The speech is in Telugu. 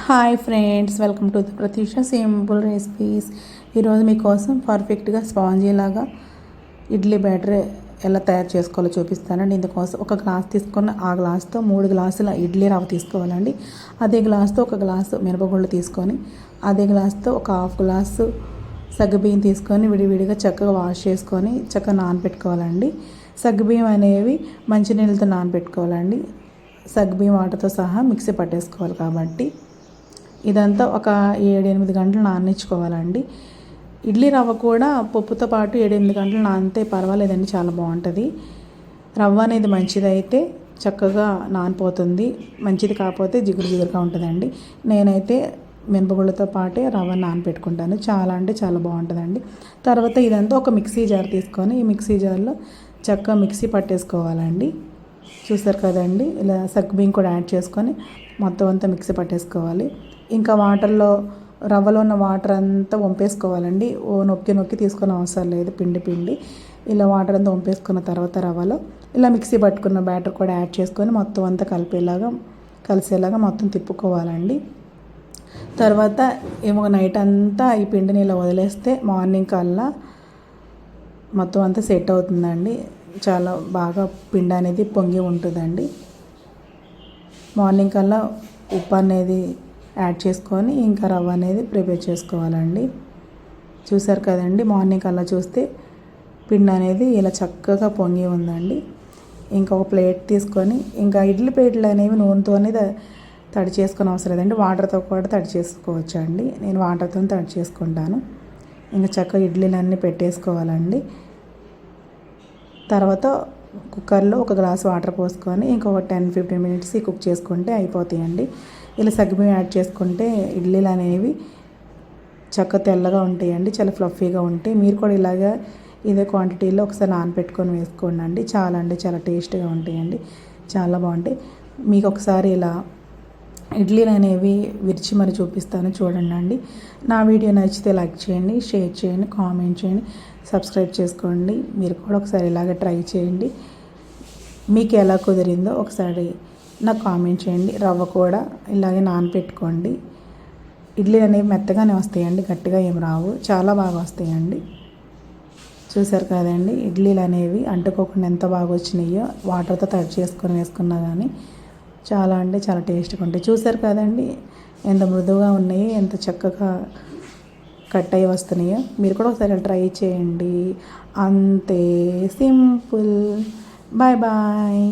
Hi friends, welcome to the Pratisha simple recipes. ఈరోజు మీకోసం పర్ఫెక్ట్గా స్పాంజీ లాగా ఇడ్లీ బ్యాటర్ ఎలా తయారు చేసుకోవాలో చూపిస్తానండి. ఇందుకోసం ఒక గ్లాస్ తీసుకొని ఆ గ్లాస్తో 3 గ్లాసుల ఇడ్లీ రవ్వ తీసుకోవాలండి. అదే గ్లాస్తో ఒక గ్లాసు మినపగుళ్ళు తీసుకొని అదే గ్లాస్తో ఒక హాఫ్ గ్లాసు సగ్గుబియ్యం తీసుకొని విడివిడిగా చక్కగా వాష్ చేసుకొని చక్కగా నానబెట్టుకోవాలండి. సగ్గుబియ్యం అనేవి మంచినీళ్ళతో నానబెట్టుకోవాలండి. సగ్గుబియ్యం వాటర్తో సహా మిక్సీ పట్టేసుకోవాలి. కాబట్టి ఇదంతా ఒక 7-8 గంటలు నాననిచ్చుకోవాలండి. ఇడ్లీ రవ్వ కూడా పప్పుతో పాటు 7-8 గంటలు నానితే పర్వాలేదండి, చాలా బాగుంటుంది. రవ్వ అనేది మంచిదైతే చక్కగా నానిపోతుంది, మంచిది కాకపోతే జిగురుగా ఉంటుందండి. నేనైతే మినపగుళ్ళతో పాటే రవ్వ నానపెట్టుకుంటాను. చాలా అంటే చాలా బాగుంటుందండి. తర్వాత ఇదంతా ఒక మిక్సీ జార్ తీసుకొని ఈ మిక్సీ జార్లో చక్కగా మిక్సీ పట్టేసుకోవాలండి. చూసారు కదండి, ఇలా సగ్గుబియ్యం కూడా యాడ్ చేసుకొని మొత్తం అంతా మిక్సీ పట్టేసుకోవాలి. ఇంకా రవ్వలో ఉన్న వాటర్ అంతా వంపేసుకోవాలండి. నొక్కి తీసుకునే అవసరం లేదు. పిండి ఇలా వాటర్ అంతా వంపేసుకున్న తర్వాత రవ్వలో ఇలా మిక్సీ పట్టుకున్న బ్యాటర్ కూడా యాడ్ చేసుకొని మొత్తం అంతా కలిసేలాగా మొత్తం తిప్పుకోవాలండి. తర్వాత ఏమో నైట్ అంతా ఈ పిండిని ఇలా వదిలేస్తే మార్నింగ్ కల్లా మొత్తం అంతా సెట్ అవుతుందండి. చాలా బాగా పిండి అనేది పొంగి ఉంటుందండి. మార్నింగ్ కల్లా ఉప్పు అనేది యాడ్ చేసుకొని ఇంకా రవ్వ అనేది ప్రిపేర్ చేసుకోవాలండి. చూసారు కదండి, మార్నింగ్ కల్లా చూస్తే పిండి అనేది ఇలా చక్కగా పొంగి ఉందండి. ఇంకొక ప్లేట్ తీసుకొని ఇంకా ఇడ్లీ ప్లేట్లు అనేవి నూనెతోనే తడి చేసుకుని అవసరం లేదండి, వాటర్తో కూడా తడి చేసుకోవచ్చు అండి. నేను వాటర్తో తడి చేసుకుంటాను. ఇంకా చక్కగా ఇడ్లీలన్నీ పెట్టేసుకోవాలండి. తర్వాత కుక్కర్లో ఒక గ్లాస్ వాటర్ పోసుకొని ఇంకొక 10-15 మినిట్స్ కుక్ చేసుకుంటే అయిపోతాయండి. ఇలా సగ్గుబియ్యం యాడ్ చేసుకుంటే ఇడ్లీలు అనేవి చక్కగా తెల్లగా ఉంటాయండి, చాలా ఫ్లఫీగా ఉంటాయి. మీరు కూడా ఇలాగా ఇదే క్వాంటిటీలో ఒకసారి నానపెట్టుకొని వేసుకోండి అండి. చాలా అంటే చాలా టేస్ట్గా ఉంటాయండి, చాలా బాగుంటాయి. మీకు ఒకసారి ఇలా ఇడ్లీలు అనేవి విరిచి మరి చూపిస్తాను, చూడండి అండి. నా వీడియో నచ్చితే లైక్ చేయండి, షేర్ చేయండి, కామెంట్ చేయండి, సబ్స్క్రైబ్ చేసుకోండి. మీరు కూడా ఒకసారి ఇలాగ ట్రై చేయండి. మీకు ఎలా కుదిరిందో ఒకసారి నాకు కామెంట్ చేయండి. రవ్వ కూడా ఇలాగే నానపెట్టుకోండి. ఇడ్లీలు అనేవి మెత్తగానే వస్తాయండి, గట్టిగా ఏమి రావు, చాలా బాగా వస్తాయండి. చూసారు కదండి, ఇడ్లీలు అనేవి అంటుకోకుండా ఎంత బాగా వచ్చినాయో. వాటర్తో తడి చేసుకొని వేసుకున్నా కానీ చాలా అంటే చాలా టేస్ట్గా ఉంటాయి. చూసారు కదండి, ఎంత మృదువుగా ఉన్నాయి, ఎంత చక్కగా కట్ అయ్యి వస్తున్నాయో. మీరు కూడా ఒకసారి ట్రై చేయండి. అంతే సింపుల్. Bye bye.